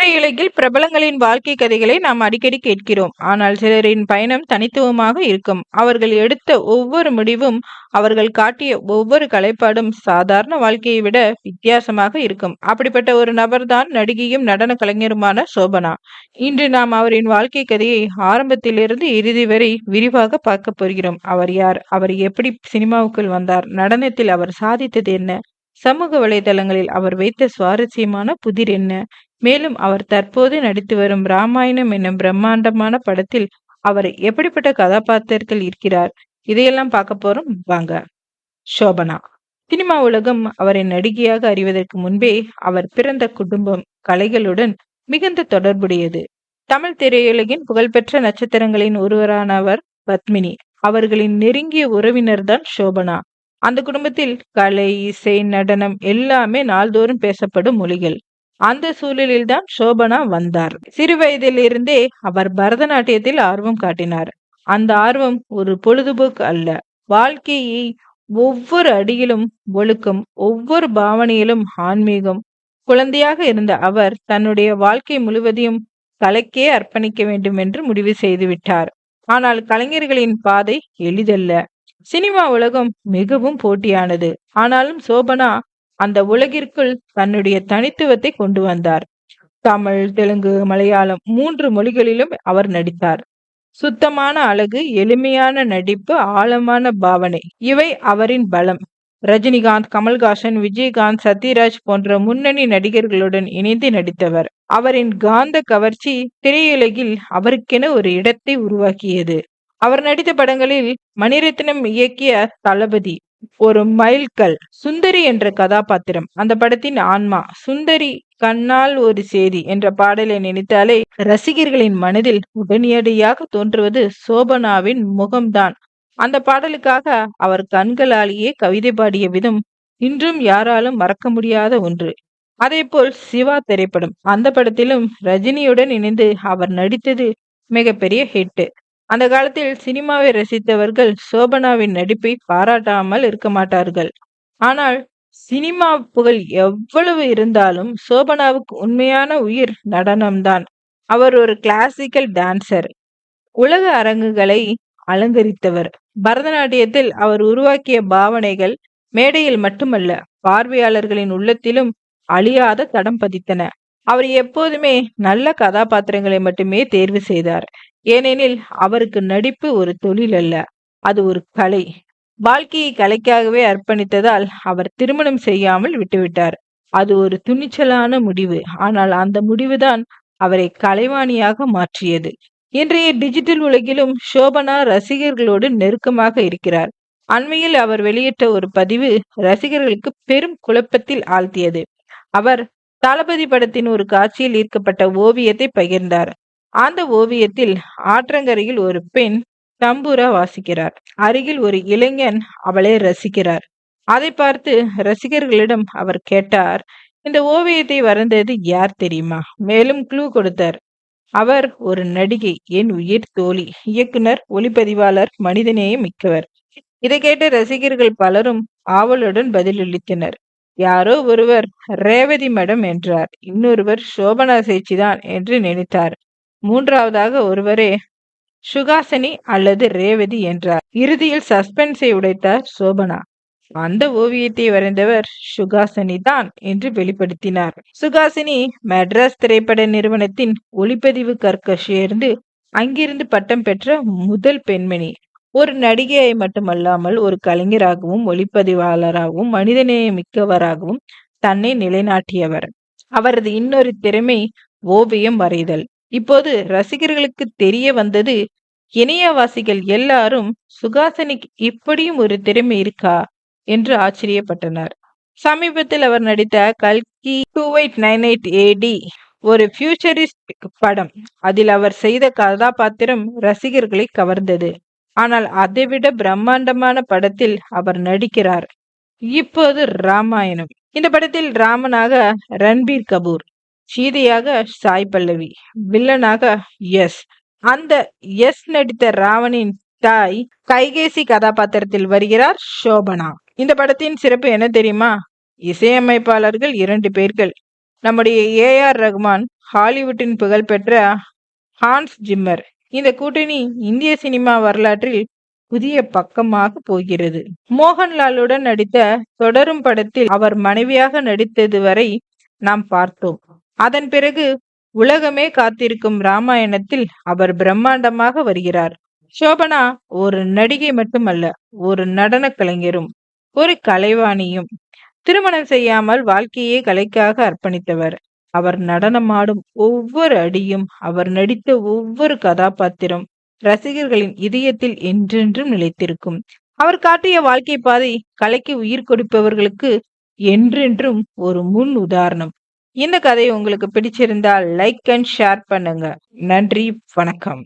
திரையுலகில் பிரபலங்களின் வாழ்க்கை கதைகளை நாம் அடிக்கடி கேட்கிறோம். ஆனால் சிலரின் பயணம் தனித்துவமாக இருக்கும். அவர்கள் எடுத்த ஒவ்வொரு முடிவும், அவர்கள் காட்டிய ஒவ்வொரு கலைப்பாடும் சாதாரண வாழ்க்கையை விட வித்தியாசமாக இருக்கும். அப்படிப்பட்ட ஒரு நபர்தான் நடிகையும் நடன கலைஞருமான சோபனா. இன்று நாம் அவரின் வாழ்க்கை கதையை ஆரம்பத்திலிருந்து இறுதி வரை விரிவாக பார்க்க போகிறோம். அவர் யார்? அவர் எப்படி சினிமாவுக்குள் வந்தார்? நடனத்தில் அவர் சாதித்தது என்ன? சமூக வலைதளங்களில் அவர் வைத்த சுவாரஸ்யமான புதிர் என்ன? மேலும் அவர் தற்போது நடித்து வரும் ராமாயணம் என்னும் பிரம்மாண்டமான படத்தில் அவர் எப்படிப்பட்ட கதாபாத்திரத்தில் இருக்கிறார், இதையெல்லாம் பார்க்க போறோம் வாங்க. சோபனா. சினிமா உலகம் அவரை நடிகையாக அறிவதற்கு முன்பே அவர் பிறந்த குடும்பம் கலைகளுடன் மிகுந்த தொடர்புடையது. தமிழ் திரையுலகின் புகழ்பெற்ற நட்சத்திரங்களின் ஒருவரானவர் பத்மினி. அவர்களின் நெருங்கிய உறவினர்தான் சோபனா. அந்த குடும்பத்தில் கலை, இசை, நடனம் எல்லாமே நாள்தோறும் பேசப்படும் மொழிகள். அந்த சூழலில்தான் சோபனா வந்தார். சிறு வயதிலிருந்தே அவர் பரதநாட்டியத்தில் ஆர்வம் காட்டினார். அந்த ஆர்வம் ஒரு பொழுதுபோக்கு அல்ல, வாழ்க்கையை ஒவ்வொரு அடியிலும் ஒழுக்கம், ஒவ்வொரு பாவனையிலும் ஆன்மீகம். குழந்தையாக இருந்த அவர் தன்னுடைய வாழ்க்கை முழுவதையும் கலைக்கே அர்ப்பணிக்க வேண்டும் என்று முடிவு செய்துவிட்டார். ஆனால் கலைஞர்களின் பாதை எளிதல்ல. சினிமா உலகம் மிகவும் போட்டியானது. ஆனாலும் சோபனா அந்த உலகிற்குள் தன்னுடைய தனித்துவத்தை கொண்டு வந்தார். தமிழ், தெலுங்கு, மலையாளம் 3 மொழிகளிலும் அவர் நடித்தார். சுத்தமான அழகு, எளிமையான நடிப்பு, ஆழமான பாவனை இவை அவரின் பலம். ரஜினிகாந்த், கமல்ஹாசன், விஜயகாந்த், சத்யராஜ் போன்ற முன்னணி நடிகர்களுடன் இணைந்து நடித்தவர். அவரின் காந்த கவர்ச்சி திரையுலகில் அவருக்கென ஒரு இடத்தை உருவாக்கியது. அவர் நடித்த படங்களில் மணிரத்னம் இயக்கிய தளபதி ஒரு மைல்கல். சுந்தரி என்ற கதாபாத்திரம் அந்த படத்தின் ஆன்மா. சுந்தரி கண்ணால் ஒரு சேதி என்ற பாடலை நினைத்தாலே ரசிகர்களின் மனதில் உடனடியாக தோன்றுவது சோபனாவின் முகம்தான். அந்த பாடலுக்காக அவர் கண்களாலேயே கவிதை பாடிய விதம் இன்றும் யாராலும் மறக்க முடியாத ஒன்று. அதேபோல் சிவா திரைப்படம், அந்த படத்திலும் ரஜினியுடன் இணைந்து அவர் நடித்தது மிகப்பெரிய ஹிட். அந்த காலத்தில் சினிமாவை ரசித்தவர்கள் சோபனாவின் நடிப்பை பாராட்டாமல் இருக்க மாட்டார்கள். ஆனால் சினிமா புகழ் எவ்வளவு இருந்தாலும் சோபனாவுக்கு உண்மையான உயிர் நடனம்தான். அவர் ஒரு கிளாசிக்கல் டான்சர், உலக அரங்குகளை அலங்கரித்தவர். பரதநாட்டியத்தில் அவர் உருவாக்கிய பாவனைகள் மேடையில் மட்டுமல்ல, பார்வையாளர்களின் உள்ளத்திலும் அழியாத தடம் பதித்தன. அவர் எப்போதுமே நல்ல கதாபாத்திரங்களை மட்டுமே தேர்வு செய்தார். ஏனெனில் அவருக்கு நடிப்பு ஒரு தொழில் அல்ல, அது ஒரு கலை. வாழ்க்கையை கலைக்காகவே அர்ப்பணித்ததால் அவர் திருமணம் செய்யாமல் விட்டுவிட்டார். அது ஒரு துணிச்சலான முடிவு. ஆனால் அந்த முடிவுதான் அவரை கலைவாணியாக மாற்றியது. இன்றைய டிஜிட்டல் உலகிலும் சோபனா ரசிகர்களோடு நெருக்கமாக இருக்கிறார். அண்மையில் அவர் வெளியிட்ட ஒரு பதிவு ரசிகர்களுக்கு பெரும் குழப்பத்தில் ஆழ்த்தியது. அவர் தளபதி படத்தின் ஒரு காட்சியில் ஈர்க்கப்பட்ட ஓவியத்தை பகிர்ந்தார். அந்த ஓவியத்தில் ஆற்றங்கரையில் ஒரு பெண் தம்பூரா வாசிக்கிறார். அருகில் ஒரு இளைஞன் அவளை ரசிக்கிறார். அதை பார்த்து ரசிகர்களிடம் அவர் கேட்டார், இந்த ஓவியத்தை வரைந்தது யார் தெரியுமா? மேலும் க்ளூ கொடுத்தார். அவர் ஒரு நடிகை, என் உயிர் தோழி, இயக்குனர், ஒளிப்பதிவாளர், மனிதநேயம் மிக்கவர். இதை கேட்ட ரசிகர்கள் பலரும் ஆவலுடன் பதிலளித்தனர். யாரோ ஒருவர் ரேவதி மேடம் என்றார். இன்னொருவர் சோபனா சேச்சிதான் என்று நினைத்தார். மூன்றாவதாக ஒருவரே சுகாசினி அல்லது ரேவதி என்றார். இறுதியில் சஸ்பென்ஸை உடைத்தார் சோபனா. அந்த ஓவியத்தை வரைந்தவர் சுகாசினி தான் என்று வெளிப்படுத்தினார். சுகாசினி மெட்ராஸ் திரைப்பட நிறுவனத்தின் ஒளிப்பதிவு கற்க சேர்ந்து அங்கிருந்து பட்டம் பெற்ற முதல் பெண்மணி. ஒரு நடிகையை மட்டுமல்லாமல் ஒரு கலைஞராகவும் ஒளிப்பதிவாளராகவும் மனிதநேய மிக்கவராகவும் தன்னை நிலைநாட்டியவர். அவரது இன்னொரு திறமை ஓவியம் வரைதல். இப்போது ரசிகர்களுக்கு தெரிய வந்தது. இணையவாசிகள் எல்லாரும் சுகாசினிக்கு இப்படியும் ஒரு திறமை இருக்கா என்று ஆச்சரியப்பட்டனர். சமீபத்தில் அவர் நடித்த கல்கி 2898 AD ஒரு ஃபியூச்சரிஸ்ட் படம். அதில் அவர் செய்த கதாபாத்திரம் ரசிகர்களை கவர்ந்தது. ஆனால் அதைவிட பிரம்மாண்டமான படத்தில் அவர் நடிக்கிறார். இப்போது ராமாயணம். இந்த படத்தில் ராமனாக ரன்பீர் கபூர், சீதையாக சாய் பல்லவி, வில்லனாக எஸ். அந்த எஸ் நடித்த ராவணின் தாய் கைகேசி கதாபாத்திரத்தில் வருகிறார் சோபனா. இந்த படத்தின் சிறப்பு என்ன தெரியுமா? இசையமைப்பாளர்கள் 2 பேர்கள். நம்முடைய AR ரகுமான், ஹாலிவுட்டின் புகழ்பெற்ற ஹான்ஸ் ஜிம்மர். இந்த கூட்டணி இந்திய சினிமா வரலாற்றில் புதிய பக்கமாக போகிறது. மோகன்லாலுடன் நடித்த தொடரும் படத்தில் அவர் மனைவியாக நடித்தது வரை நாம் பார்த்தோம். அதன் பிறகு உலகமே காத்திருக்கும் ராமாயணத்தில் அவர் பிரம்மாண்டமாக வருகிறார். சோபனா ஒரு நடிகை மட்டுமல்ல, ஒரு நடன கலைஞரும் ஒரு கலைவாணியும். திருமணம் செய்யாமல் வாழ்க்கையே கலைக்காக அர்ப்பணித்தவர். அவர் நடனமாடும் ஒவ்வொரு அடியும், அவர் நடித்த ஒவ்வொரு கதாபாத்திரம் ரசிகர்களின் இதயத்தில் என்றென்றும் நிலைத்திருக்கும். அவர் காட்டிய வாழ்க்கை பாதை கலைக்கு உயிர் கொடுப்பவர்களுக்கு என்றென்றும் ஒரு முன் உதாரணம். இந்த கதை உங்களுக்கு பிடிச்சிருந்தால் லைக் அண்ட் ஷேர் பண்ணுங்க. நன்றி, வணக்கம்.